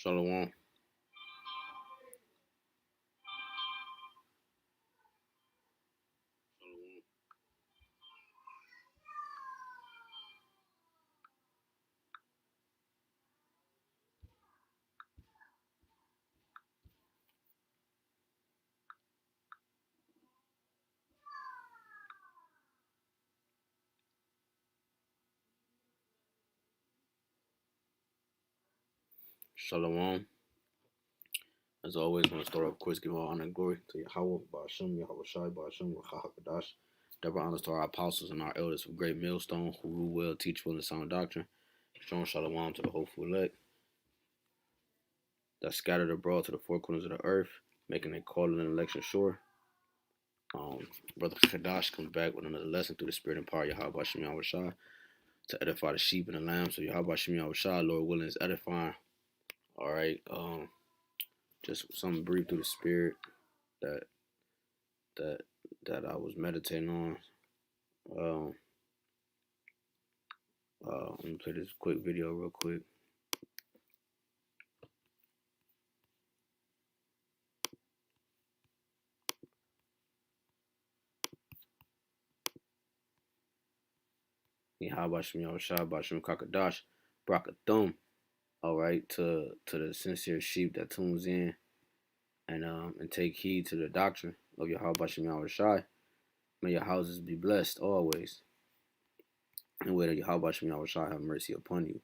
Shalom. Shalom. As always, I want to start off, of course, giving all honor and glory to Yahawah, BAHASHAM, YAHAWAHI, BAHASHAM, HAQADASH. Double honors to our apostles and our elders of great millstone who rule well, teach well, and sound doctrine. Strong shalom to the hopeful elect that scattered abroad to the four corners of the earth, making a calling and election sure. Brother HAQADASH comes back with another lesson through the spirit and power of Yahawah Shem Yahushua to edify the sheep and the lambs. So Yahawah Shem Yahushua, Lord willing, is edifying. All right. Just something brief through the spirit that I was meditating on. Let me play this quick video real quick. Yahawah Shem Yahushua, BAHASHAM HAQADASH, Brakathum. All right, to the sincere sheep that tunes in and take heed to the doctrine of Yahawah Shem Yahushua. May your houses be blessed always. And whether Yahawah Shem Yahushua have mercy upon you.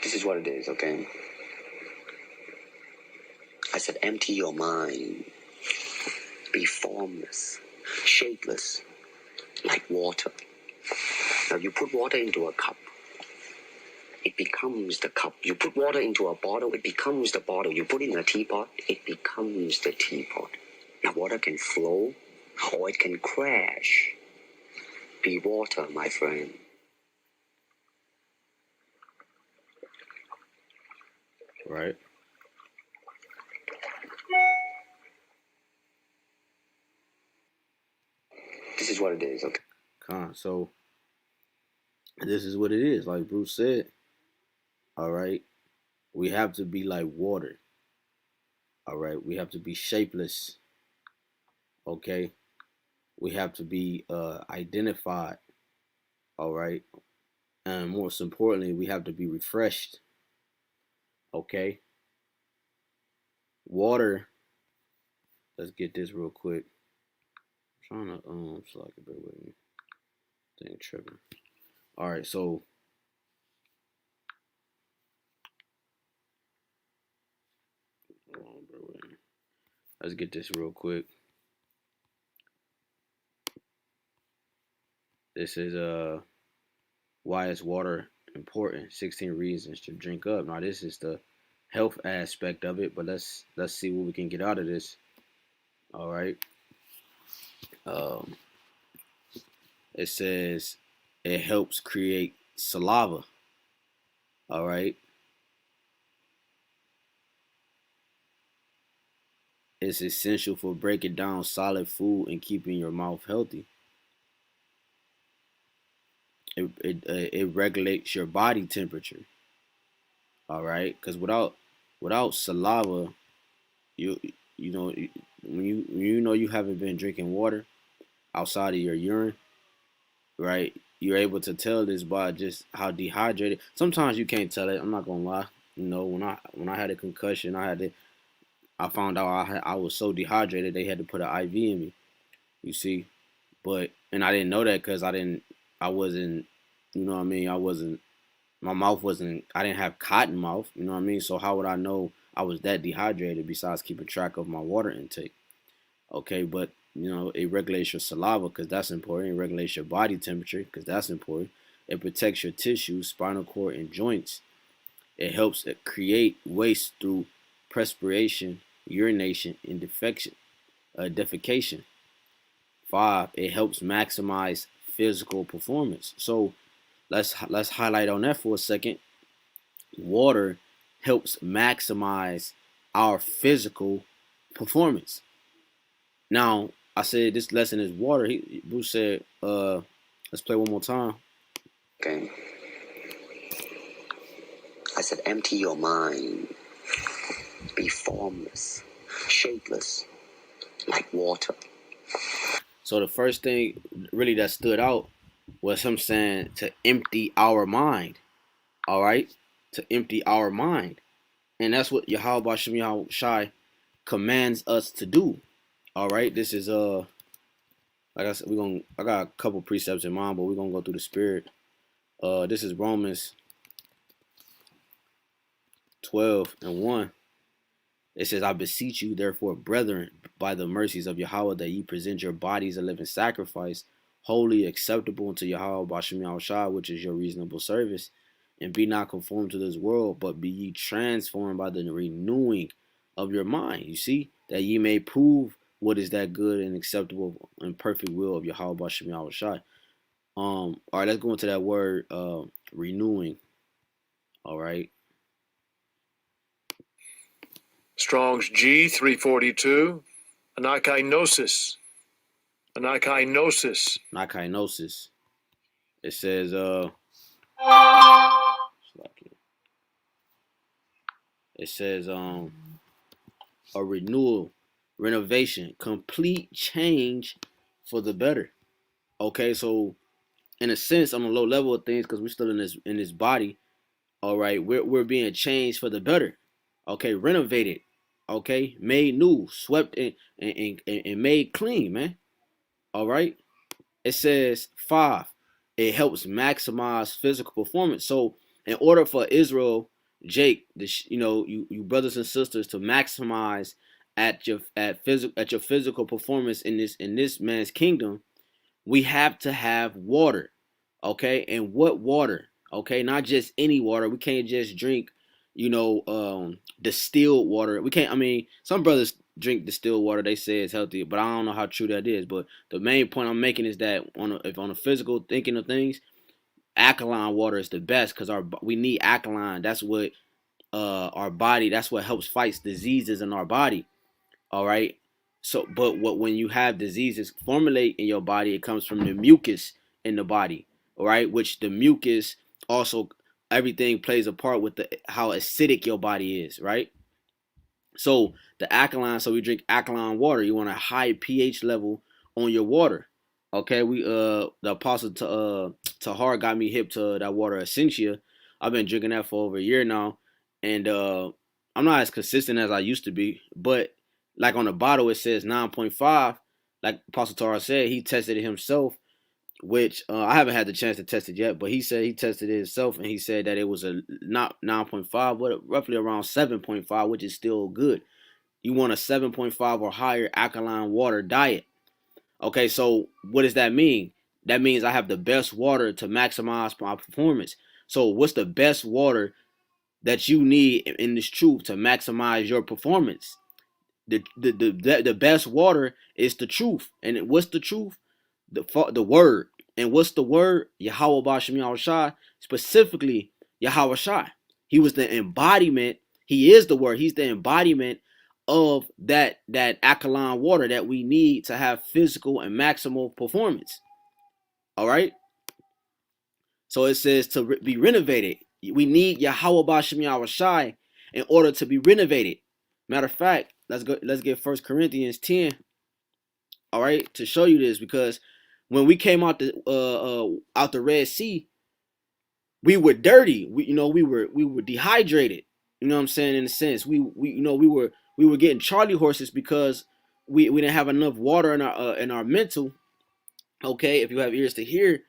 This is what it is, okay? I said, empty your mind. Be formless, shapeless, like water. Now, you put water into a cup, it becomes the cup. You put water into a bottle, it becomes the bottle. You put it in a teapot, it becomes the teapot. Now, water can flow, or it can crash. Be water, my friend. Right. This is what it is, okay? So this is what it is. Like Bruce said, all right, we have to be like water. All right, we have to be shapeless. Okay, we have to be identified. All right, and most importantly, we have to be refreshed. Okay, water. Let's get this real quick. I'm trying to so I can bear with me. Dang tripping. All right, so let's get this real quick. This is why is water important? 16 reasons to drink up. Now this is the health aspect of it, but let's see what we can get out of this. All right. It says it helps create saliva. All right. It's essential for breaking down solid food and keeping your mouth healthy. It regulates your body temperature. All right, because without saliva, you know when you know you haven't been drinking water outside of your urine, right? You're able to tell this by just how dehydrated. Sometimes you can't tell it. I'm not gonna lie. You know, when I had a concussion, I found out I was so dehydrated they had to put an IV in me. You see, and I didn't know that because I wasn't, you know what I mean? My mouth wasn't, I didn't have cotton mouth, you know what I mean? So how would I know I was that dehydrated besides keeping track of my water intake? Okay, but you know, it regulates your saliva because that's important. It regulates your body temperature because that's important. It protects your tissues, spinal cord, and joints. It helps create waste through perspiration, urination, and defecation. 5, it helps maximize physical performance. So let's highlight on that for a second. Water helps maximize our physical performance. Now, I said this lesson is water. Bruce said, let's play one more time. Okay. I said, empty your mind. Be formless, shapeless, like water. So the first thing really that stood out was him saying to empty our mind. All right, to empty our mind, and that's what Yahawah Shai commands us to do. All right, this is like I said, I got a couple precepts in mind, but we're gonna go through the spirit. This is Romans 12:1. It says, I beseech you, therefore, brethren, by the mercies of Yahweh, that ye present your bodies a living sacrifice, wholly acceptable unto Yahweh, Bashem Yahushua, which is your reasonable service. And be not conformed to this world, but be ye transformed by the renewing of your mind. You see, that ye may prove what is that good and acceptable and perfect will of Yahweh, Bashem Yahushua. All right, let's go into that word, renewing. All right. Strong's G 342. Anakinosis. Anakinosis. Anakinosis. It says, a renewal, renovation, complete change for the better. Okay, so in a sense, on a low level of things, because we're still in this body. All right, we're being changed for the better. Okay, renovated. Okay, made new, swept and made clean, man. All right. It says 5. It helps maximize physical performance. So in order for Israel, Jake, you brothers and sisters to maximize at your physical performance in this man's kingdom, we have to have water. Okay, and what water? Okay, not just any water. We can't just drink, distilled water. We can't. I mean, some brothers drink distilled water. They say it's healthy, but I don't know how true that is. But the main point I'm making is that if on a physical thinking of things, alkaline water is the best because we need alkaline. That's what our body. That's what helps fight diseases in our body. All right. So, but when you have diseases formulate in your body, it comes from the mucus in the body. All right, which the mucus also everything plays a part with how acidic your body is. Right. So the alkaline. So we drink alkaline water. You want a high pH level on your water. Okay. The apostle Tahar got me hip to that water Essentia. I've been drinking that for over a year now, and I'm not as consistent as I used to be, but like on the bottle it says 9.5. Like Apostle Tara said, he tested it himself, which I haven't had the chance to test it yet, but he said he tested it himself and he said that it was a not 9.5, but roughly around 7.5, which is still good. You want a 7.5 or higher alkaline water diet. Okay, so what does that mean? That means I have the best water to maximize my performance. So what's the best water that you need in this truth to maximize your performance? The best water is the truth. And what's the truth? The word. And what's the word? Yahweh Bashem Yahushua, specifically Yahweh Shai. He was the embodiment. He is the word. He's the embodiment of that alkaline water that we need to have physical and maximal performance. All right. So it says to be renovated. We need Yahweh Bashem Yahushua in order to be renovated. Matter of fact, let's get 1 Corinthians 10. All right, to show you this, because when we came out the Red Sea, we were dirty. We were dehydrated. You know what I'm saying? In a sense, we were getting Charlie horses because we didn't have enough water in our mental. Okay, if you have ears to hear,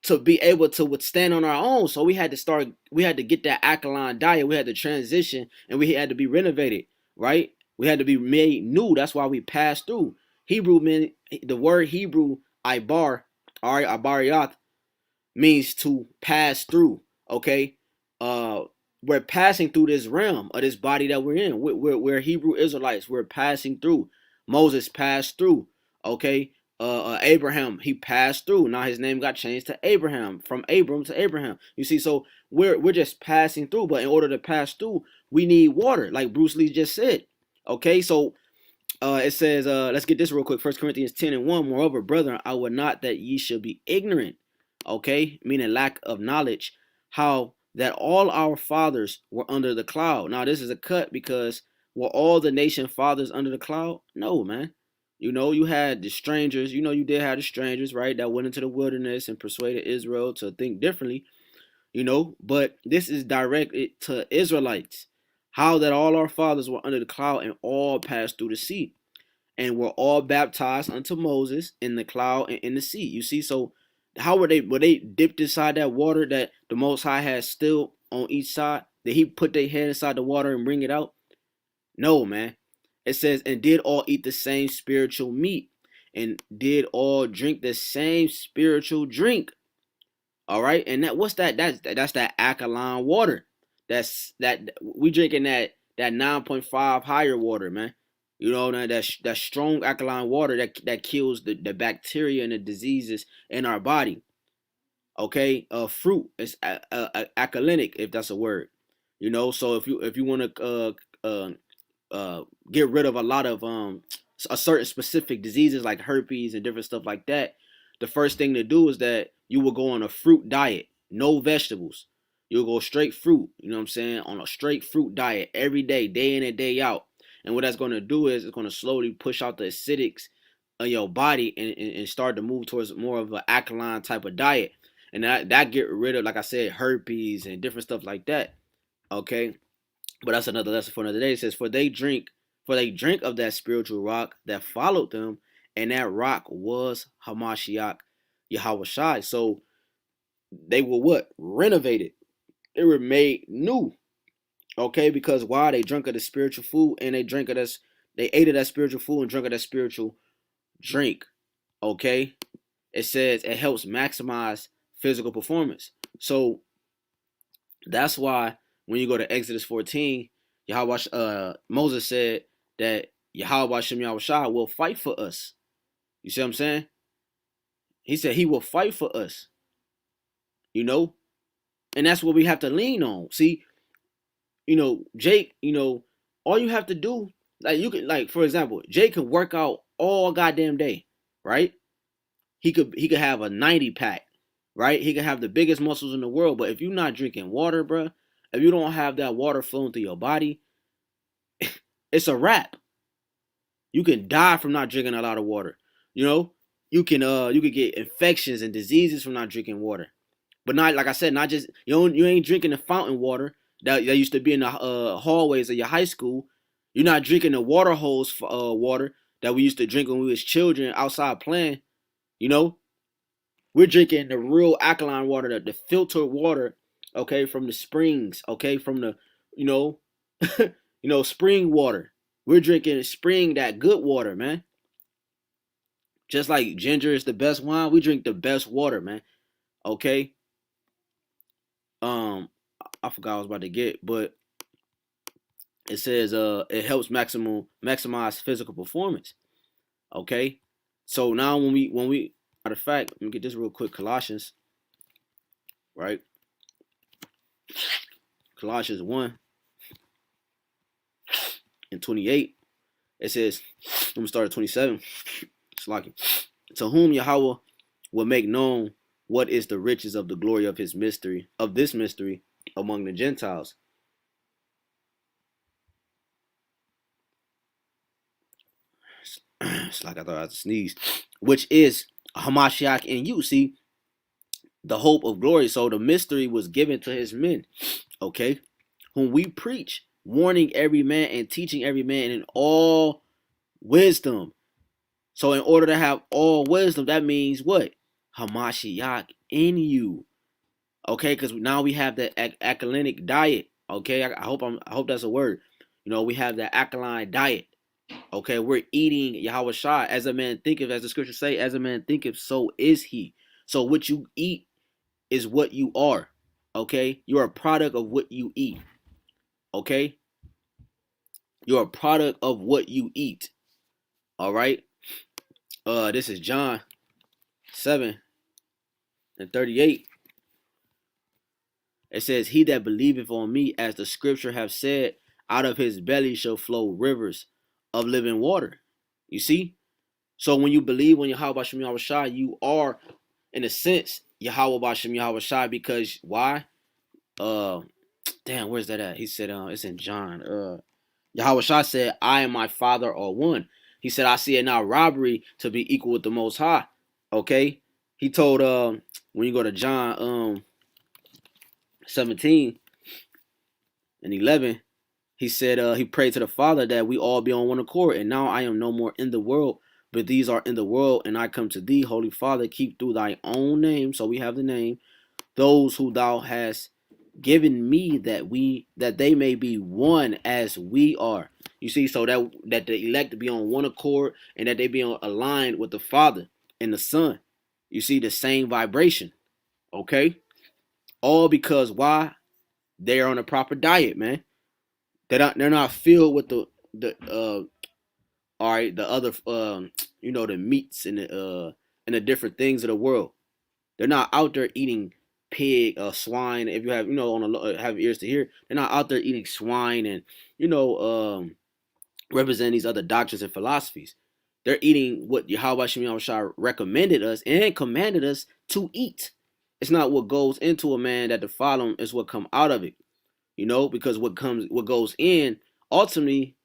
to be able to withstand on our own. So we had to get that alkaline diet. We had to transition and we had to be renovated, right? We had to be made new. That's why we passed through. Hebrew mean the word Hebrew ibar, abariyat, means to pass through. Okay. We're passing through this realm of this body that we're in. We're Hebrew Israelites. We're passing through. Moses passed through. Okay. Abraham, he passed through. Now his name got changed to Abraham, from Abram to Abraham. You see, so we're just passing through. But in order to pass through, we need water, like Bruce Lee just said. Okay, so It says, let's get this real quick. 1 Corinthians 10:1. Moreover, brethren, I would not that ye should be ignorant, okay, meaning lack of knowledge, how that all our fathers were under the cloud. Now, this is a cut because were all the nation fathers under the cloud? No, man. You had the strangers. You did have the strangers, right, that went into the wilderness and persuaded Israel to think differently, but this is directed to Israelites. How that all our fathers were under the cloud and all passed through the sea and were all baptized unto Moses in the cloud and in the sea. You see, so how were they dipped inside that water that the Most High had still on each side? Did he put their head inside the water and bring it out? No, man. It says, and did all eat the same spiritual meat, and did all drink the same spiritual drink. All right, and what's that? That's that alkaline water. That's that we drinking that 9.5 higher water, man. That strong alkaline water that kills the bacteria and the diseases in our body. Okay, fruit is alkalinic, if that's a word. So if you want to get rid of a lot of a certain specific diseases like herpes and different stuff like that, the first thing to do is that you will go on a fruit diet, no vegetables. You'll go straight fruit, you know what I'm saying, on a straight fruit diet every day in and day out. And what that's going to do is it's going to slowly push out the acidics of your body and start to move towards more of an alkaline type of diet. And that get rid of, like I said, herpes and different stuff like that. Okay. But that's another lesson for another day. It says, for they drink of that spiritual rock that followed them, and that rock was Hamashiach Yahawah. So they were what? Renovated. They were made new. Okay, because why? They drank of the spiritual food and they ate of that spiritual food and drank of that spiritual drink. Okay. It says it helps maximize physical performance. So that's why when you go to Exodus 14, Moses said that YAHAWAH will fight for us. You see what I'm saying? He said he will fight for us. And that's what we have to lean on. See, Jake, all you have to do, for example, Jake can work out all goddamn day, right? He could have a 90 pack, right? He could have the biggest muscles in the world, but if you're not drinking water, bro, if you don't have that water flowing through your body, it's a wrap. You can die from not drinking a lot of water. You could get infections and diseases from not drinking water. But not, like I said, not just you ain't drinking the fountain water that used to be in the hallways of your high school. You're not drinking the water hose water that we used to drink when we was children outside playing. We're drinking the real alkaline water, the filtered water, okay, from the springs, okay, from the spring water. We're drinking spring, that good water, man. Just like ginger is the best wine, we drink the best water, man. Okay. I forgot what I was about to get, but it says it helps maximize physical performance. Okay. So now when we matter of fact, let me get this real quick. Colossians, right? Colossians 1 and 28. It says, let me start at 27. It's like, to whom Yahweh will make known what is the riches of the glory of this mystery among the Gentiles. It's like I thought I had to sneeze. Which is Hamashiach in you. See, the hope of glory. So the mystery was given to his men, okay, whom we preach, warning every man and teaching every man in all wisdom. So in order to have all wisdom, that means what? Hamashiach in you. Okay, because now we have the alkalinic diet. Okay, I hope that's a word. We have the alkaline diet. Okay, we're eating Yahweh Shai. As a man thinketh, as the scriptures say, as a man thinketh, so is he. So what you eat is what you are. Okay, you're a product of what you eat. Okay, you're a product of what you eat. All right. This is John 7 and 38. It says, he that believeth on me, as the scripture have said, out of his belly shall flow rivers of living water. You see? So when you believe in Yahweh Bashem Yahweh Shai, you are, in a sense, Yahweh Bashem Yahweh Shai, because why? Damn, where's that at? He said, it's in John. Yahweh Shai said, I and my Father are one. He said, I see it not robbery to be equal with the Most High. Okay? He told, when you go to John 17 and 11, he said, he prayed to the Father that we all be on one accord. And now I am no more in the world, but these are in the world, and I come to thee, Holy Father, keep through thy own name. So we have the name, those who thou hast given me, that they may be one as we are. You see, so that the elect be on one accord, and that they be aligned with the Father and the Son. You see, the same vibration. Okay? All because why? They're on a proper diet, man. They're not filled with the all right, the other the meats and the different things of the world. They're not out there eating pig, swine. If you have have ears to hear, they're not out there eating swine and representing these other doctrines and philosophies. They're eating what Yahweh Shem Shai recommended us and commanded us to eat. It's not what goes into a man that defile him, it's what come out of it. Because what goes in ultimately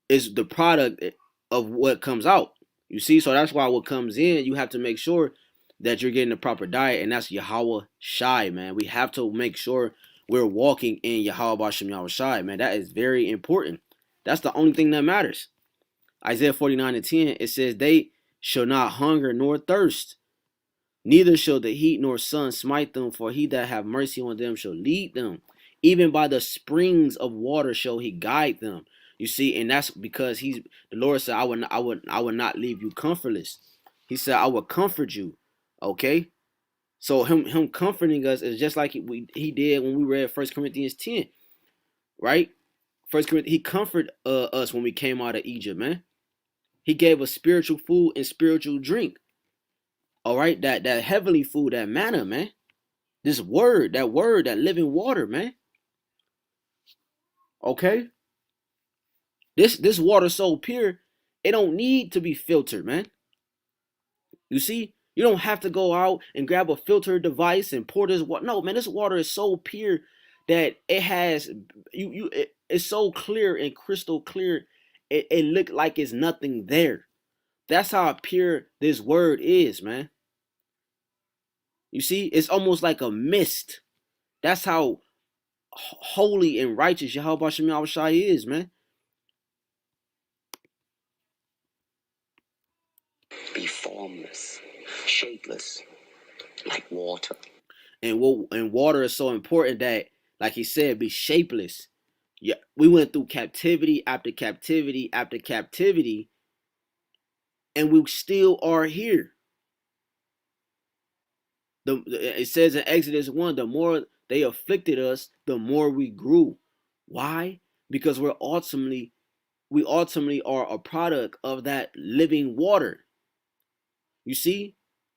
is the product of what comes out. You see, so that's why what comes in, you have to make sure that you're getting the proper diet, and that's Yahweh Shai, man. We have to make sure we're walking in Yahweh Bashem Yahweh Shai, man. That is very important. That's the only thing that matters. Isaiah 49:10, it says, they shall not hunger nor thirst, neither shall the heat nor sun smite them, for he that have mercy on them shall lead them. Even by the springs of water shall he guide them. You see, and that's because the Lord said, I would not leave you comfortless. He said, I will comfort you. Okay? So him comforting us is just like he did when we read 1 Corinthians 10. Right? He comforted us when we came out of Egypt, man. He gave us spiritual food and spiritual drink. All right? That heavenly food, that manna, man. This word, that living water, man. Okay? This water so pure, it don't need to be filtered, man. You see, you don't have to go out and grab a filter device and pour this water. No, man, this water is so pure that it has it's so clear and crystal clear. It looked like it's nothing there. That's how pure this word is, man. You see, it's almost like a mist. That's how holy and righteous Yahweh Shem Yahweh Shai is, man. Be formless, shapeless, like water. And water is so important that, like he said, be shapeless. Yeah, we went through captivity after captivity after captivity, and we still are here. It says in Exodus 1, the more they afflicted us, the more we grew. Why? Because we ultimately are a product of that living water. You see?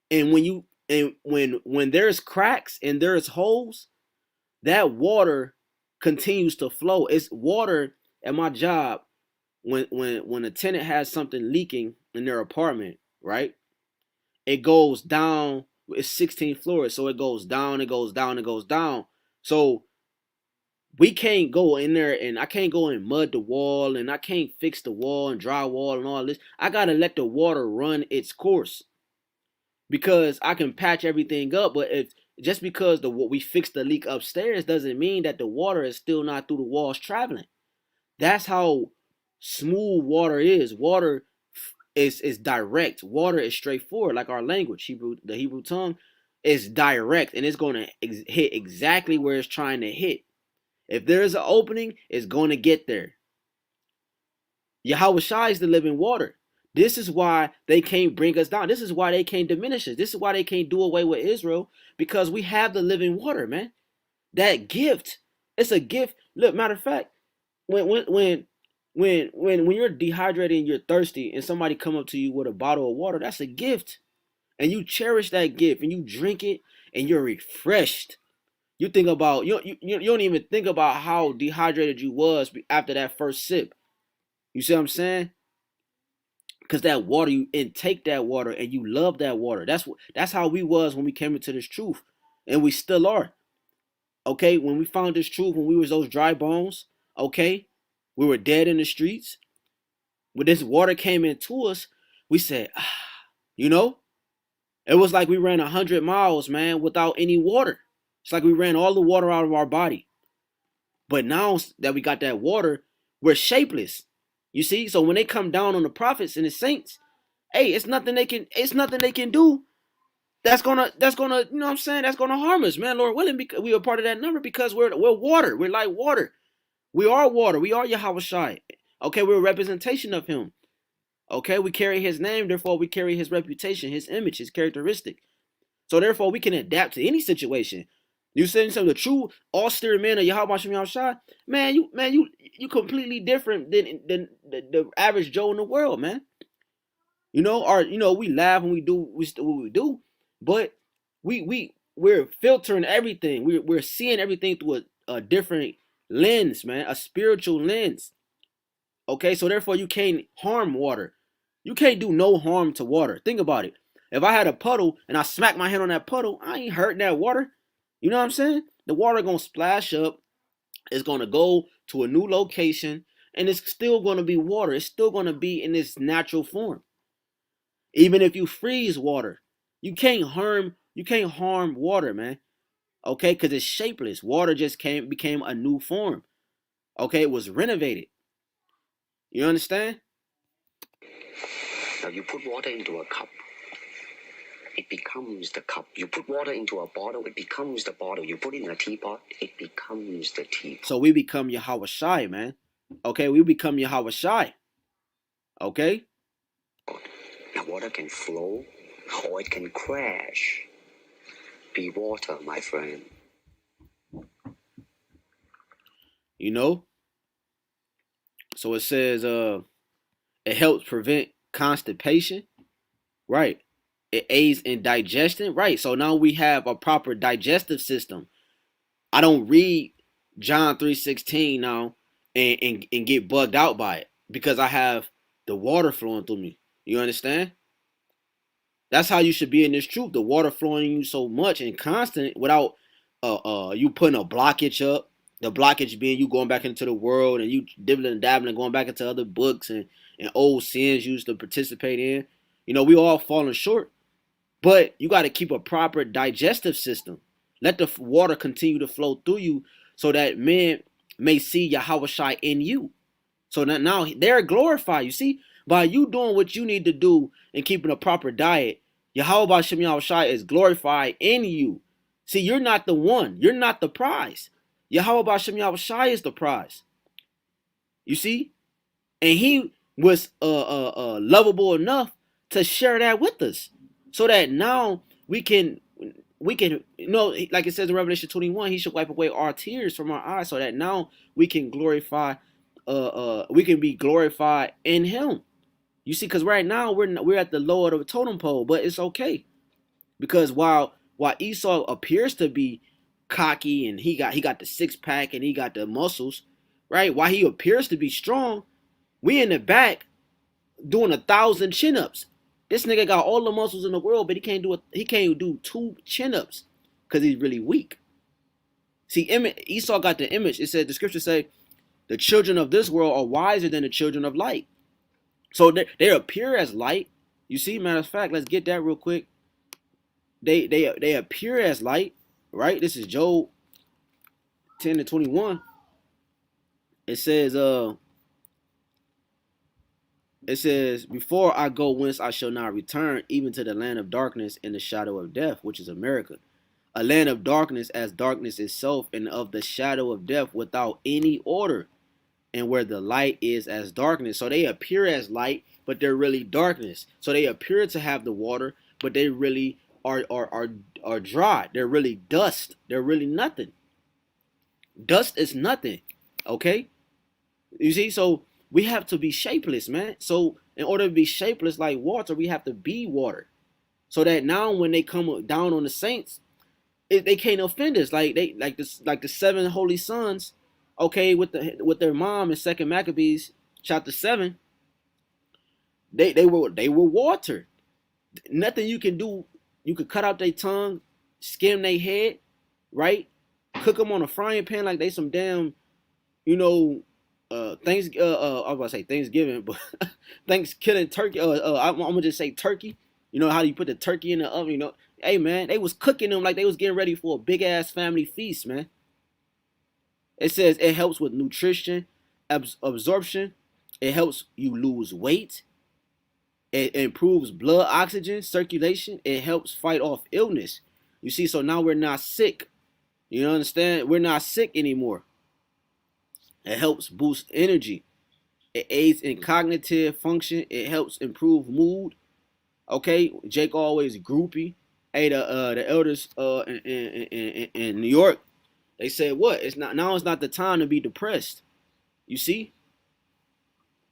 And when there's cracks and there's holes, that water continues to flow. It's water at my job. When a tenant has something leaking in their apartment, right? It goes down. It's 16 floors, so it goes down, it goes down, it goes down. So we can't go in there, and I can't go and mud the wall, and I can't fix the wall and drywall and all this. I gotta let the water run its course, because I can patch everything up. But if just because we fixed the leak upstairs doesn't mean that the water is still not through the walls traveling. That's how smooth water is. Water is direct. Water is straightforward, like our language, the Hebrew tongue is direct, and it's going to hit exactly where it's trying to hit. If there's an opening, it's going to get there. Yahweh Shai is the living water. This is why they can't bring us down. This is why they can't diminish us. This is why they can't do away with Israel, because we have the living water, man. That gift, it's a gift. Look, matter of fact, when you're dehydrated and you're thirsty, and somebody come up to you with a bottle of water, that's a gift, and you cherish that gift, and you drink it, and you're refreshed. You think about you don't even think about how dehydrated you was after that first sip. You see what I'm saying? Because that water, you intake that water and you love that water. That's how we was when we came into this truth. And we still are. Okay, when we found this truth, when we was those dry bones, okay, we were dead in the streets. When this water came into us, we said, you know, it was like we ran 100 miles, man, without any water. It's like we ran all the water out of our body. But now that we got that water, we're shapeless. You see? So when they come down on the prophets and the saints, hey, it's nothing they can do that's gonna, you know what I'm saying, that's gonna harm us, man. Lord willing, because we are part of that number, because we're water. We're like water. We are water. We are Yahawashi. Okay, we're a representation of him. Okay, we carry his name, therefore we carry his reputation, his image, his characteristic. So therefore we can adapt to any situation. You saying some of the true austere men of Yahweh Shem Yahushai, you completely different than the average Joe in the world, man. We laugh when we do what we do, but we're filtering everything. We're seeing everything through a different lens, man, a spiritual lens. Okay, so therefore you can't harm water. You can't do no harm to water. Think about it. If I had a puddle and I smack my hand on that puddle, I ain't hurting that water. You know what I'm saying? The water gonna splash up. It's gonna go to a new location, and it's still gonna be water. It's still gonna be in its natural form. Even if you freeze water, you can't harm water, man. Okay, because it's shapeless. Water just became a new form. Okay, it was renovated. You understand? Now you put water into a cup, it becomes the cup. You put water into a bottle, it becomes the bottle. You put it in a teapot, it becomes the teapot. So we become Yahawashi, man. Okay, we become Yahawashi. Okay? Now water can flow or it can crash. Be water, my friend. You know? So it says it helps prevent constipation. Right. It aids in digestion. Right. So now we have a proper digestive system. I don't read John 3:16 now and get bugged out by it, because I have the water flowing through me. You understand? That's how you should be in this truth. The water flowing in you so much and constant, without you putting a blockage up. The blockage being you going back into the world and you dibbling and dabbling, going back into other books and old sins you used to participate in. We all falling short. But you got to keep a proper digestive system. Let the water continue to flow through you, so that men may see Yahawashi in you. So that now they're glorified. You see, by you doing what you need to do and keeping a proper diet, Yahweh Shem Yahushai is glorified in you. See, you're not the one. You're not the prize. Yahweh Shem Yahushai is the prize. You see? And he was lovable enough to share that with us, so that now we can like it says in Revelation 21, he should wipe away our tears from our eyes, so that now we can glorify we can be glorified in him. You see, because right now we're at the lower of the totem pole, but it's okay, because while Esau appears to be cocky and he got the six pack and he got the muscles, right? While he appears to be strong, we in the back doing 1,000 chin-ups. This nigga got all the muscles in the world, but he can't do 2 chin-ups because he's really weak. See, Esau got the image. It said, the scripture say, the children of this world are wiser than the children of light. So they appear as light. You see, matter of fact, let's get that real quick. They appear as light, right? This is Job 10:21. It says, before I go whence I shall not return, even to the land of darkness and the shadow of death, which is America. A land of darkness as darkness itself, and of the shadow of death without any order, and where the light is as darkness. So they appear as light, but they're really darkness. So they appear to have the water, but they really are dry. They're really dust. They're really nothing. Dust is nothing. Okay? You see, so we have to be shapeless, man. So in order to be shapeless like water, we have to be water. So that now when they come down on the saints, they can't offend us. Like the 7 holy sons, okay, with their mom in 2 Maccabees chapter 7. They were water. Nothing you can do. You could cut out their tongue, skim their head, right? Cook them on a frying pan like they some damn, you know, I was about to say Thanksgiving, but Thanksgiving turkey. I'm gonna just say turkey. You know how you put the turkey in the oven. You know, hey man, they was cooking them like they was getting ready for a big ass family feast, man. It says it helps with nutrition, absorption. It helps you lose weight. It improves blood oxygen circulation. It helps fight off illness. You see, so now we're not sick. You understand? We're not sick anymore. It helps boost energy. It aids in cognitive function. It helps improve mood. Okay, Jake always groupie. Hey, the elders in New York, they said what? It's not now. It's not the time to be depressed. You see,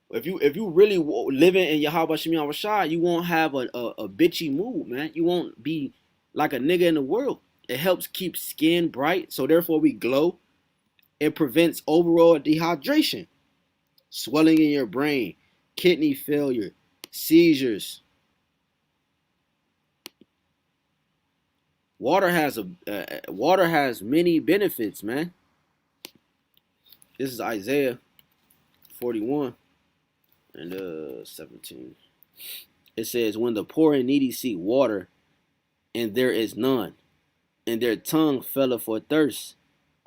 if you really living in YAHWAH, you won't have a bitchy mood, man. You won't be like a nigga in the world. It helps keep skin bright, so therefore we glow. It prevents overall dehydration, swelling in your brain, kidney failure, seizures. Water has many benefits, man. This is Isaiah 41 and 17. It says, when the poor and needy seek water, and there is none, and their tongue felleth for thirst,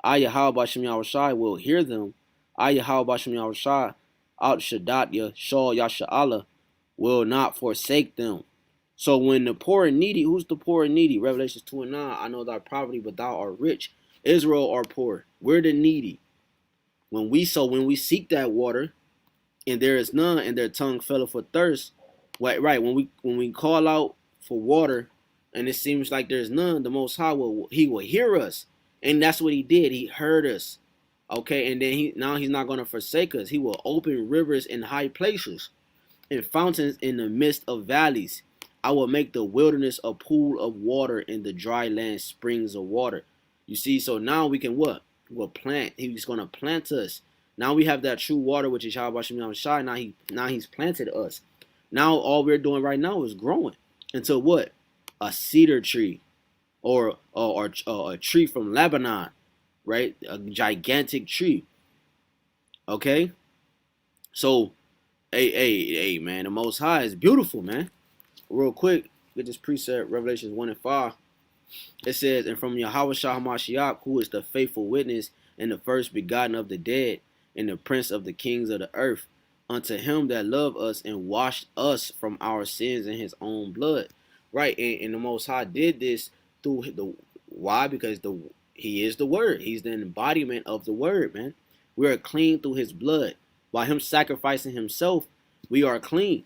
I Yahawah will hear them. I Yahawah out Shaddai Shal Yasha'Allah will not forsake them. So when the poor and needy, who's the poor and needy? Revelations 2 and 9, I know thy poverty, but thou art rich. Israel are poor. We're the needy. When we seek that water, and there is none, and their tongue felleth for thirst. Right, when we call out for water, and it seems like there's none, the Most High will hear us, and that's what He did. He heard us, okay, and then He's not going to forsake us. He will open rivers in high places, and fountains in the midst of valleys. I will make the wilderness a pool of water, and the dry land springs of water. You see, so now we can what? We'll plant. He's going to plant us. Now we have that true water, which is Yahweh. Now He's planted us. Now all we're doing right now is growing into what? A cedar tree, or a tree from Lebanon, right? A gigantic tree. Okay. So, hey, man, the Most High is beautiful, man. Real quick, get this precept, Revelations 1 and 5. It says, and from Yahweh Hamashiach, who is the faithful witness and the first begotten of the dead, and the prince of the kings of the earth, unto Him that loved us and washed us from our sins in His own blood. Right, and the Most High did this through why? Because He is the Word. He's the embodiment of the Word, man. We are clean through His blood. By Him sacrificing Himself, we are clean.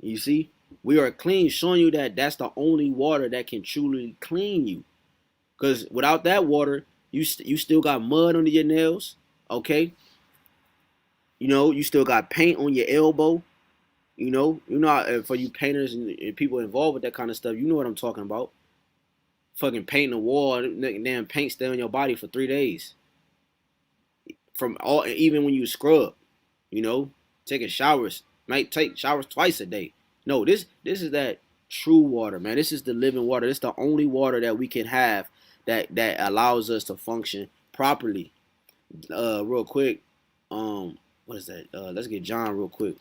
You see, we are clean, showing you that that's the only water that can truly clean you. Because without that water, you still got mud under your nails, okay? You know, you still got paint on your elbow. You know, for you painters and people involved with that kind of stuff, you know what I'm talking about. Fucking painting the wall, damn paint stay on your body for 3 days. Even when you scrub, you know, taking showers, might take showers twice a day. No, this is that true water, man. This is the living water. This is the only water that we can have that allows us to function properly. Real quick, what is that? Let's get John real quick.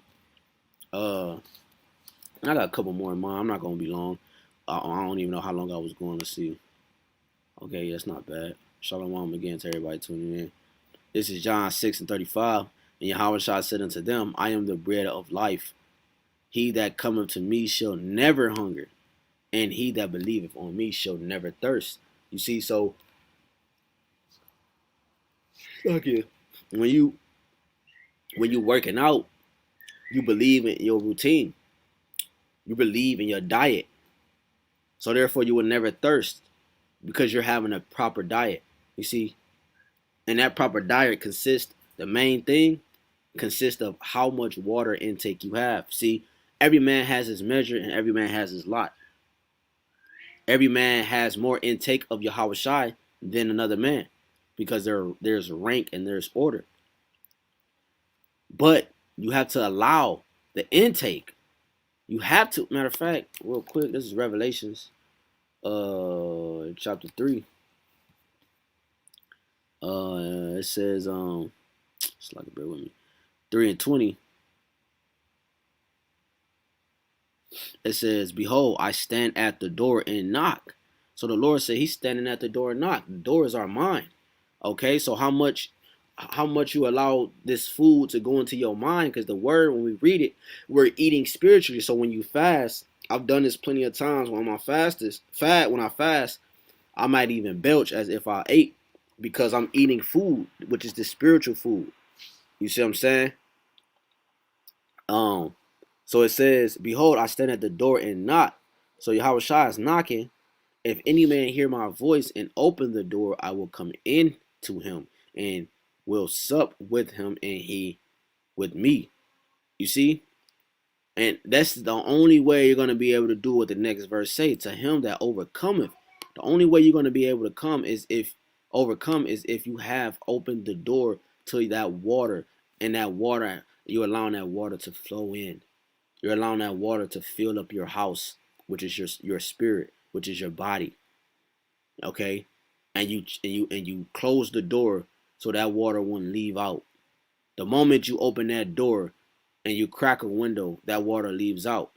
I got a couple more in mind. I'm not gonna be long. I don't even know how long I was going to see. Okay, that's not bad. Shalom again to everybody tuning in. This is John 6 and 35. And Yahweh said unto them, I am the bread of life. He that cometh to me shall never hunger, and he that believeth on me shall never thirst. You see, so okay, when you working out, you believe in your routine. You believe in your diet. So therefore you will never thirst because you're having a proper diet. You see, and that proper diet the main thing consists of how much water intake you have. See, every man has his measure and every man has his lot. Every man has more intake of Yahweh Shai than another man because there's rank and there's order. But you have to allow the intake. You have to. Matter of fact, real quick, this is Revelations, chapter 3. It says, just like bear with me, 3:20. It says, "Behold, I stand at the door and knock." So the Lord said He's standing at the door and knock. The door is our mind. Okay, so how much you allow this food to go into your mind? Because the word, when we read it, we're eating spiritually. So when you fast, I've done this plenty of times. When I fast, I might even belch as if I ate because I'm eating food, which is the spiritual food. You see what I'm saying? Um, so it says, "Behold, I stand at the door and knock." So Yahawashi is knocking. If any man hear my voice and open the door, I will come in to him and will sup with him and he with me. You see? And that's the only way you're going to be able to do what the next verse say. To him that overcometh. The only way you're going to be able to overcome is if you have opened the door to that water, and that water, you're allowing that water to flow in. You're allowing that water to fill up your house, which is your spirit, which is your body. Okay? And you close the door so that water wouldn't leave out. The moment you open that door and you crack a window, that water leaves out.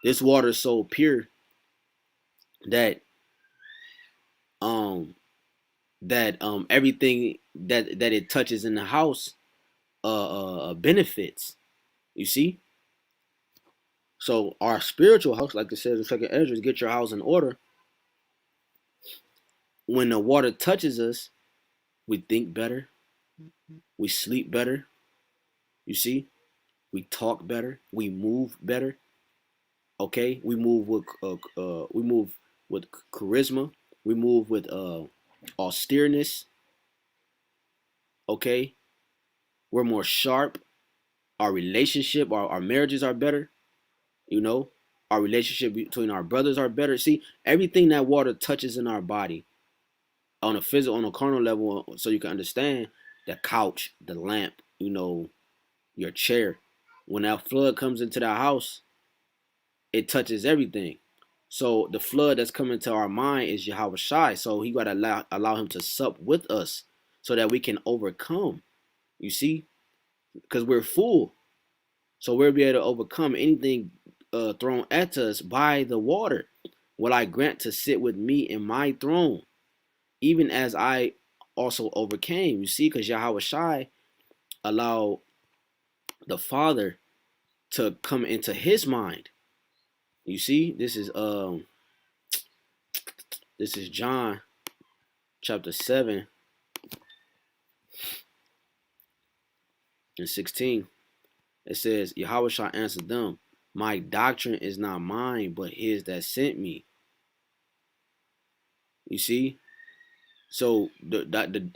This water is so pure that um everything that it touches in the house benefits. You see? So our spiritual house, like it says in Second Ezra, get your house in order. When the water touches us, we think better, we sleep better. You see? We talk better, we move better. Okay, we move with charisma. We move with austereness. Okay, we're more sharp. Our relationship, our marriages are better. You know, our relationship between our brothers are better. See, everything that water touches in our body on a physical, on a carnal level, so you can understand the couch, the lamp, your chair. When that flood comes into the house, it touches everything. So the flood that's coming to our mind is Yahweh Shai. So he got to allow him to sup with us so that we can overcome. You see? Because we're full. So we'll be able to overcome anything thrown at us by the water. Will I grant to sit with me in my throne, even as I also overcame. You see? Because Yahweh Shai allowed the Father to come into his mind. You see? This is John chapter 7 and 16. It says, Yahweh shall answer them, my doctrine is not mine, but his that sent me. You see? So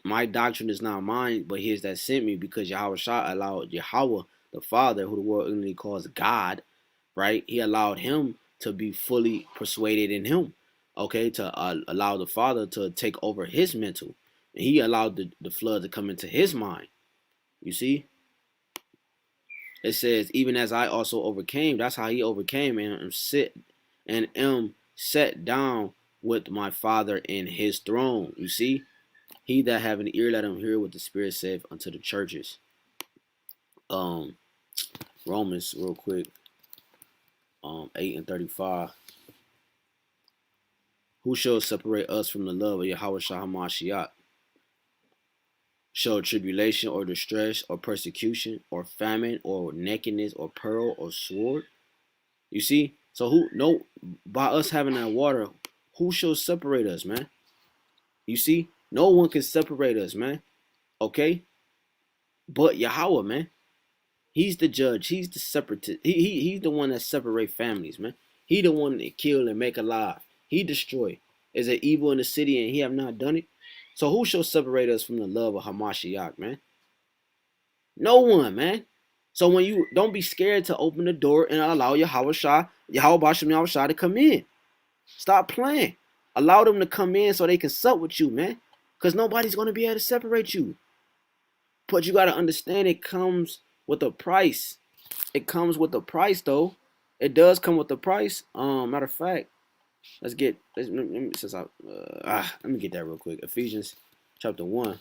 my doctrine is not mine, but his that sent me, because Yahweh shall allowed Yahweh, the Father, who the world only calls God, right? He allowed him to be fully persuaded in him, okay, to allow the Father to take over his mental. And he allowed the flood to come into his mind. You see? It says, even as I also overcame. That's how he overcame, and am set down with my Father in his throne. You see? He that have an ear, let him hear what the Spirit saith unto the churches. Romans, real quick. 8 and 35. Who shall separate us from the love of Yahweh Shahamashiach? Shall tribulation or distress or persecution or famine or nakedness or peril or sword? You see? So by us having that water, who shall separate us, man? You see? No one can separate us, man. Okay? But Yahweh, man. He's the judge. He's the separatist. He's the one that separate families, man. He the one that kill and make alive. He destroy. Is there evil in the city and he have not done it? So who shall separate us from the love of Hamashiach, man? No one, man. So when you don't be scared to open the door and allow Yahweh Basham Yahweh Shah to come in. Stop playing. Allow them to come in so they can sup with you, man. Because nobody's going to be able to separate you. But you got to understand, it comes with a price. It comes with a price, though. It does come with the price. Matter of fact, let me, let me get that real quick. Ephesians chapter 1,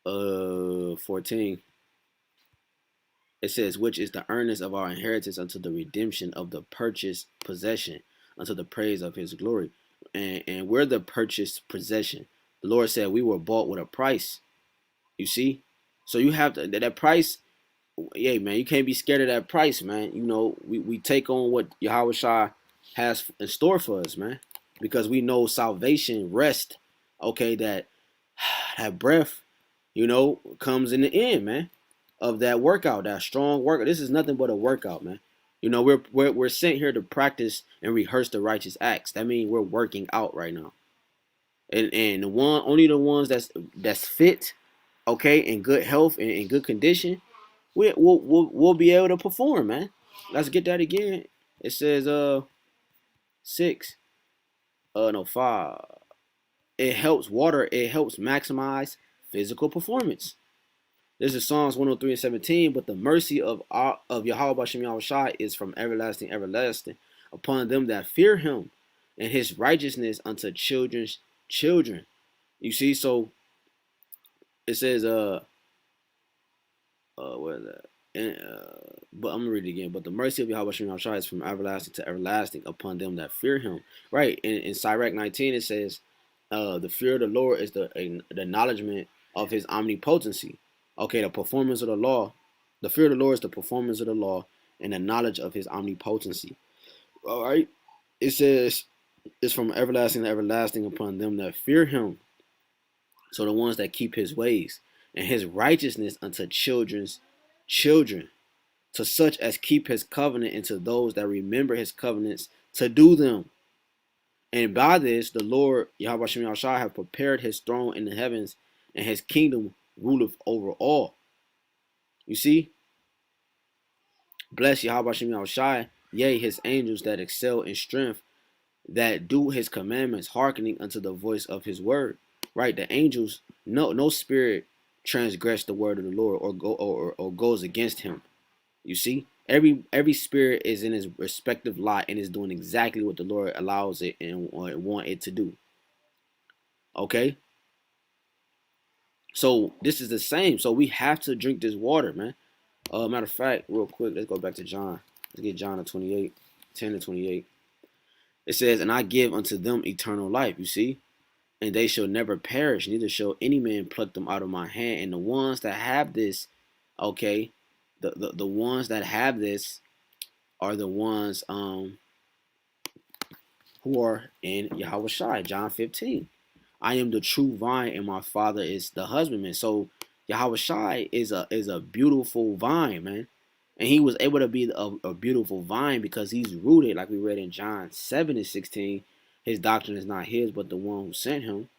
14. It says, which is the earnest of our inheritance unto the redemption of the purchased possession, unto the praise of his glory. And we're the purchased possession. The Lord said we were bought with a price. You see? So you have to, that price, yeah, man, you can't be scared of that price, man. You know, we take on what Yahweh has in store for us, man. Because we know salvation, rest, okay, that breath, you know, comes in the end, man, of that workout, that strong workout. This is nothing but a workout, man. You know, we're sent here to practice and rehearse the righteous acts. That means we're working out right now. And only the ones that's fit, okay, in good health and in good condition, we'll be able to perform, man. Let's get that again. It says 6, no 5. It helps maximize physical performance. This is Psalms 103:17. But the mercy of Yahweh Bashem Yahushai is from everlasting, everlasting upon them that fear him, and his righteousness unto children's children. You see, so it says where is that? And, but I'm gonna read it again. But the mercy of Yahweh Shem Shai is from everlasting to everlasting upon them that fear him. Right. In Sirach 19 it says, the fear of the Lord is the acknowledgement of his omnipotency. Okay, the performance of the law. The fear of the Lord is the performance of the law and the knowledge of his omnipotency. All right. It says it's from everlasting to everlasting upon them that fear him. So the ones that keep his ways, and his righteousness unto children's children, to such as keep his covenant, and to those that remember his covenants to do them. And by this the Lord Yahweh Shem Yahshua have prepared his throne in the heavens, and his kingdom ruleth over all. You see? Bless Yahweh Shem Yahshua, yea, his angels that excel in strength, that do his commandments, hearkening unto the voice of his word. Right? The angels, no spirit transgress the word of the Lord or goes against him. You see, every spirit is in his respective lot and is doing exactly what the Lord allows it and want it to do. Okay. So this is the same. So we have to drink this water, man. Matter of fact, real quick, let's go back to John. Let's get John 28, 10 to 28. It says, and I give unto them eternal life. You see, and they shall never perish, neither shall any man pluck them out of my hand. And the ones that have this, okay, the ones that have this are the ones who are in Yahweh Shai. John 15. I am the true vine, and my Father is the husbandman. So Yahweh Shai is a beautiful vine, man. And he was able to be a beautiful vine because he's rooted, like we read in John 7:16. His doctrine is not his, but the one who sent him.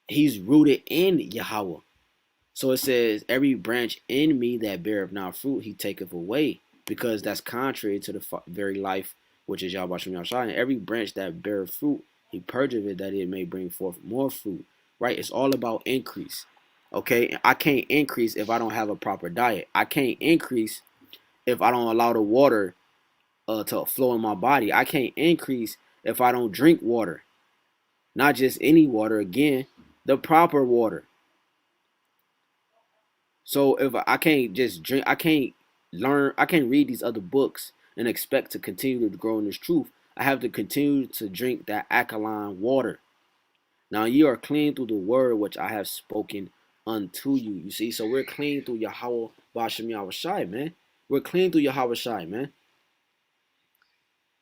He's rooted in Yahweh. So it says, every branch in me that beareth not fruit, he taketh away, because that's contrary to the very life which is Yahweh Shem Yahshua. And every branch that beareth fruit, he purgeth it, that it may bring forth more fruit. Right? It's all about increase. Okay? I can't increase if I don't have a proper diet. I can't increase if I don't allow the water to flow in my body. I can't increase if I don't drink water. Not just any water, again, the proper water. So if I can't just drink, I can't read these other books and expect to continue to grow in this truth. I have to continue to drink that alkaline water. Now you are clean through the word which I have spoken unto you. You see, so we're clean through Yahweh Bashem Yahweh Shai, man. We're clean through Yahweh Shai, man.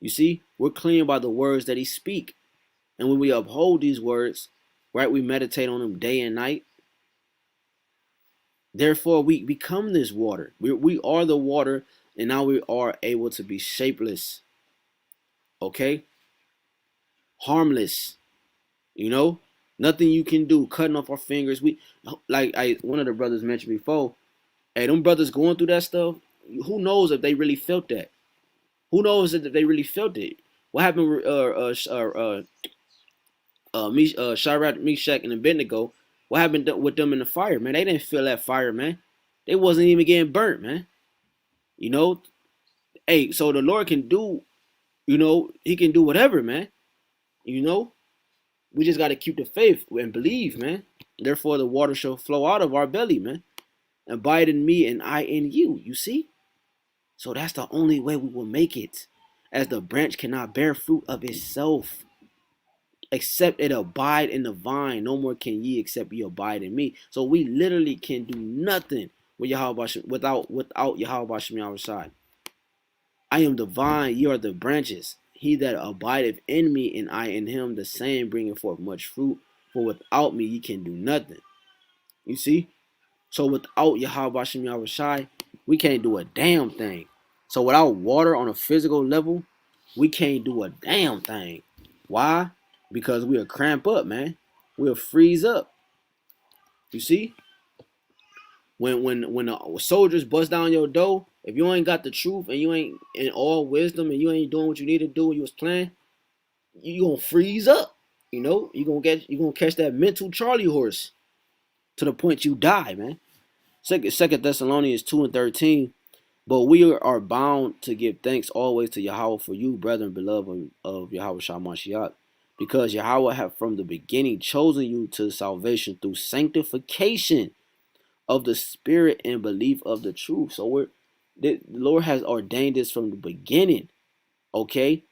You see, we're clean by the words that he speak. And when we uphold these words, right, we meditate on them day and night. Therefore, we become this water. We are the water, and now we are able to be shapeless. Okay? Harmless. You know? Nothing you can do. Cutting off our fingers. One of the brothers mentioned before. Hey, them brothers going through that stuff, who knows if they really felt that? Who knows if they really felt it? What happened with Shadrach, Meshach, and Abednego? What happened with them in the fire, man? They didn't feel that fire, man. They wasn't even getting burnt, man. You know, Hey, so the Lord can do, he can do whatever, man. You know, we just got to keep the faith and believe, man. Therefore, the water shall flow out of our belly, man. Abide in me and I in you. You see? So that's the only way we will make it. As the branch cannot bear fruit of itself, except it abide in the vine. No more can ye except ye abide in me. So we literally can do nothing with without Yahweh Shem Yahushai. I am the vine, ye are the branches. He that abideth in me, and I in him, the same bringeth forth much fruit. For without me, ye can do nothing. You see? So without Yahweh Shem Yahushai, we can't do a damn thing. So without water on a physical level, we can't do a damn thing. Why? Because we'll cramp up, man. We'll freeze up. You see? When the soldiers bust down your door, if you ain't got the truth and you ain't in all wisdom and you ain't doing what you need to do when you was playing, you gonna freeze up. You gonna catch that mental Charlie horse to the point you die, man. Second Thessalonians 2:13. But we are bound to give thanks always to Yahweh for you, brethren, beloved of Yahweh Shamashiach, because Yahweh have from the beginning chosen you to salvation through sanctification of the spirit and belief of the truth. So the Lord has ordained this from the beginning. Okay,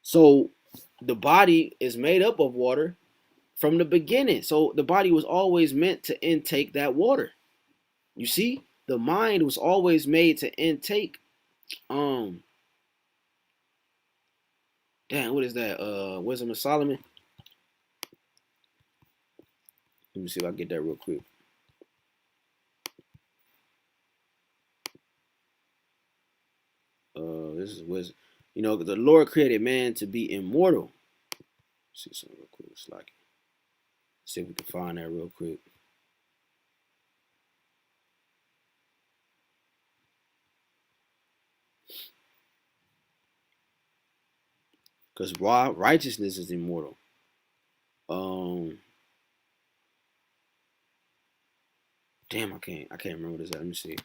so the body is made up of water from the beginning. So the body was always meant to intake that water. You see, the mind was always made to intake. Damn, what is that? Wisdom of Solomon. Let me see if I can get that real quick. This is wisdom. The Lord created man to be immortal. Let's see something real quick. It's like, see if we can find that real quick. Because righteousness is immortal. Damn, I can't remember this. Let me see.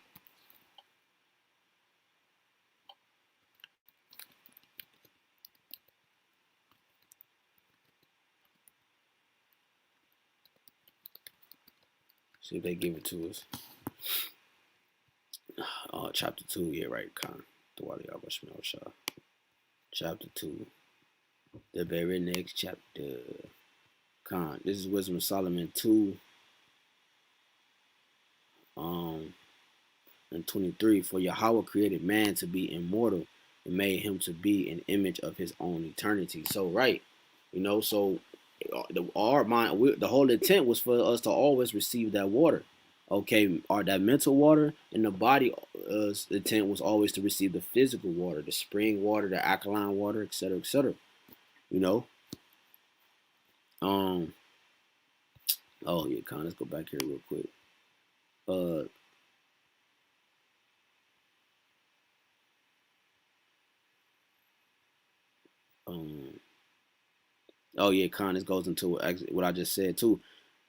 See if they give it to us. Chapter 2, yeah, right, Khan. Chapter 2. The very next chapter. Khan. This is Wisdom of Solomon 2. And 23. For Yahweh created man to be immortal and made him to be an image of his own eternity. So, right. So our mind, the whole intent was for us to always receive that water. Okay, or that mental water, and the body intent was always to receive the physical water, the spring water, the alkaline water, etc., etc. Oh yeah, Con, let's go back here real quick. Oh yeah, Con, this goes into what I just said too.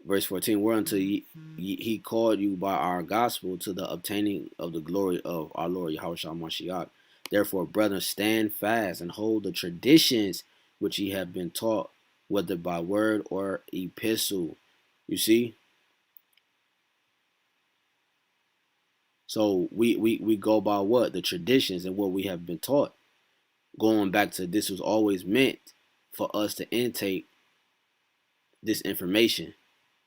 Verse 14, whereunto he called you by our gospel to the obtaining of the glory of our Lord Yahweh Mashiach. Therefore, brethren, stand fast and hold the traditions which ye have been taught, whether by word or epistle. You see? So we go by what? The traditions and what we have been taught. Going back to this was always meant for us to intake this information.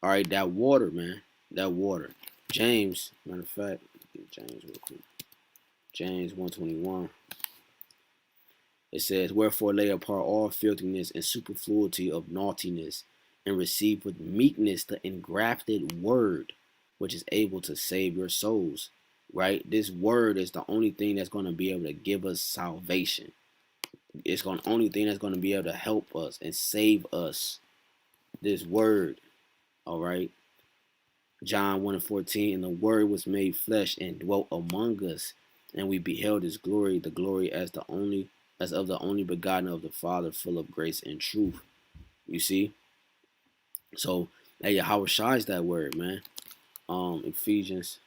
All right, that water, man. That water. James, matter of fact, get James real quick. James 1:21. It says, wherefore lay apart all filthiness and superfluity of naughtiness, and receive with meekness the engrafted word, which is able to save your souls. Right? This word is the only thing that's going to be able to give us salvation. It's the only thing that's going to be able to help us and save us. This word. All right. John 1:14, and the word was made flesh and dwelt among us, and we beheld his glory, the glory as of the only begotten of the Father, full of grace and truth. You see? So, hey, Yahweh Shai is that word, man. Ephesians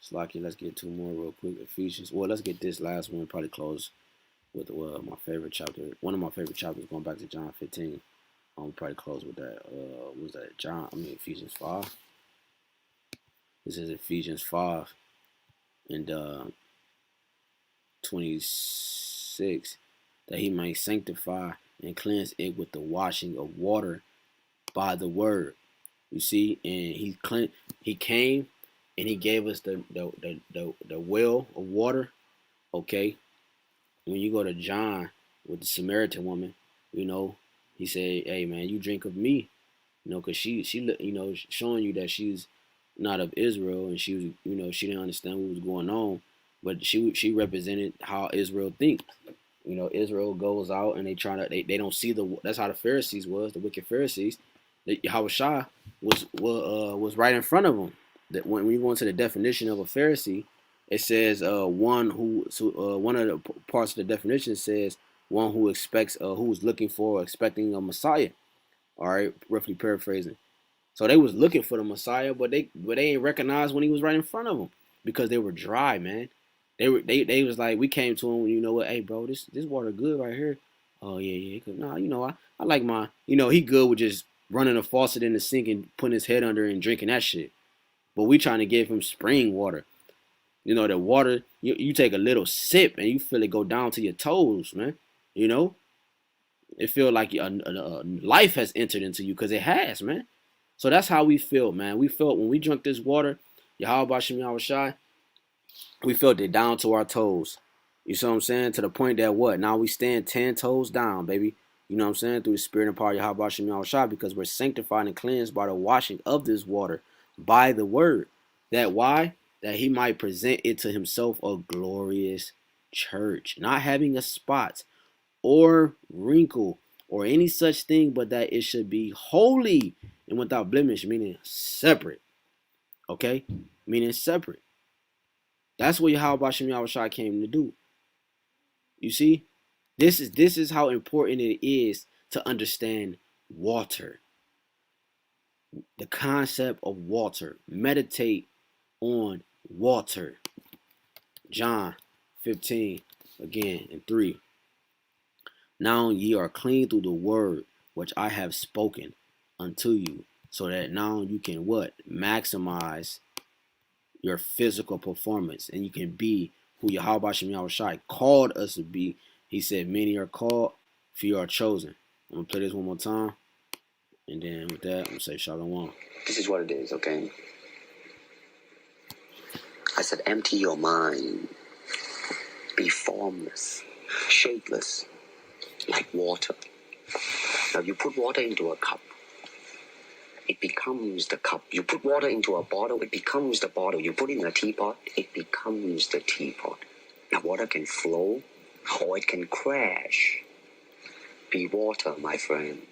Slocky, let's get two more real quick. Ephesians. Well, let's get this last one. Probably close with my favorite chapter. One of my favorite chapters, going back to John 15. Probably close with that. What was that? Ephesians 5. This is Ephesians 5 and 26. That he might sanctify and cleanse it with the washing of water by the word. You see, and he came and he gave us the well of water. Okay. When you go to John with the Samaritan woman, he said, "Hey man, you drink of me," because she showing you that she's not of Israel, and she was, she didn't understand what was going on, but she represented how Israel thinks. Israel goes out and they don't see that's how the Pharisees was, the wicked Pharisees. Yahawashi was right in front of them. That when you go into the definition of a Pharisee, it says one of the parts of the definition says one who expects, who's looking for, expecting a Messiah. All right, roughly paraphrasing. So they was looking for the Messiah, but they ain't recognized when he was right in front of them because they were dry, man. They was like, we came to him, hey bro, this water good right here. Oh yeah. Nah, I like my, he good with just running a faucet in the sink and putting his head under and drinking that shit. But we trying to give him spring water. The water, you take a little sip and you feel it go down to your toes, man. It feel like life has entered into you, because it has, man. So that's how we feel, man. We felt when we drank this water, Yahawashi, we felt it down to our toes. You see what I'm saying? To the point that what? Now we stand 10 toes down, baby. You know what I'm saying? Through the spirit and power of Yahawashi, because we're sanctified and cleansed by the washing of this water by the word. That why? That he might present it to himself a glorious church, not having a spot or wrinkle or any such thing, but that it should be holy and without blemish, meaning separate. Okay? Meaning separate. That's what Yahawashi came to do. You see? This is how important it is to understand water. The concept of water. Meditate on water. John 15, again, in 3. Now ye are clean through the word which I have spoken unto you, so that now you can what? Maximize your physical performance, and you can be who Yahawashi called us to be. He said, many are called, few are chosen. I'm going to play this one more time, and then with that, I'm going to say Shalom. This is what it is, okay? I said, empty your mind. Be formless, shapeless, like water. Now you put water into a cup, it becomes the cup. You put water into a bottle, it becomes the bottle. You put it in a teapot, it becomes the teapot. Now water can flow or it can crash. Be water, my friend.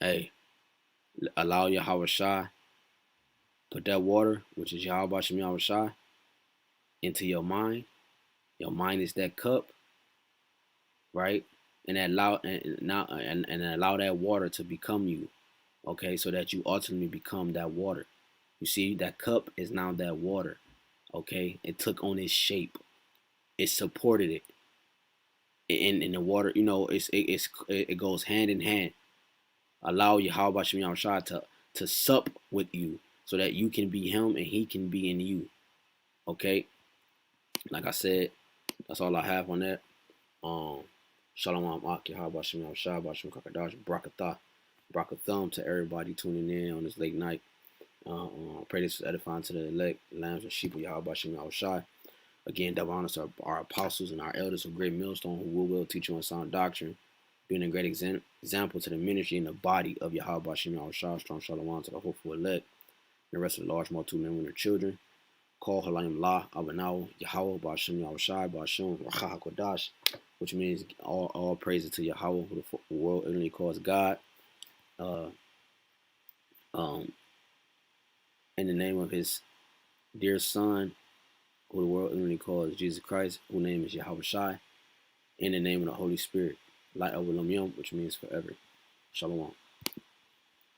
Hey, allow Yahawashi, put that water, which is Yahawashi, into your mind. Your mind is that cup, right? And allow that water to become you, okay? So that you ultimately become that water. You see, that cup is now that water, okay? It took on its shape. It supported it. In the water, it goes hand in hand. Allow Yahawashi to sup with you, so that you can be him and he can be in you, okay? Like I said, that's all I have on that. Shalom Yahawashi HAQADASH Brakathum to everybody tuning in on this late night. Pray this is edifying to the elect, lambs and sheep of Yahawashi. Again, double honors to our apostles and our elders of great millstone who will teach you on sound doctrine, being a great example to the ministry and the body of Yahawashi. Strong shalom to the hopeful elect and the rest of the large multitude men and their children. Call HALALYAM AHBANAWA YAHAWAH BAHASHAM YAHWEHSHAI BAHASHAM HAQADASH, which means all praises to Yahweh, who the world ignorantly calls God. In the name of his dear son, who the world ignorantly calls Jesus Christ, whose name is Yahawashi, in the name of the Holy Spirit. LAIWALAMYAM, which means forever. Shalom.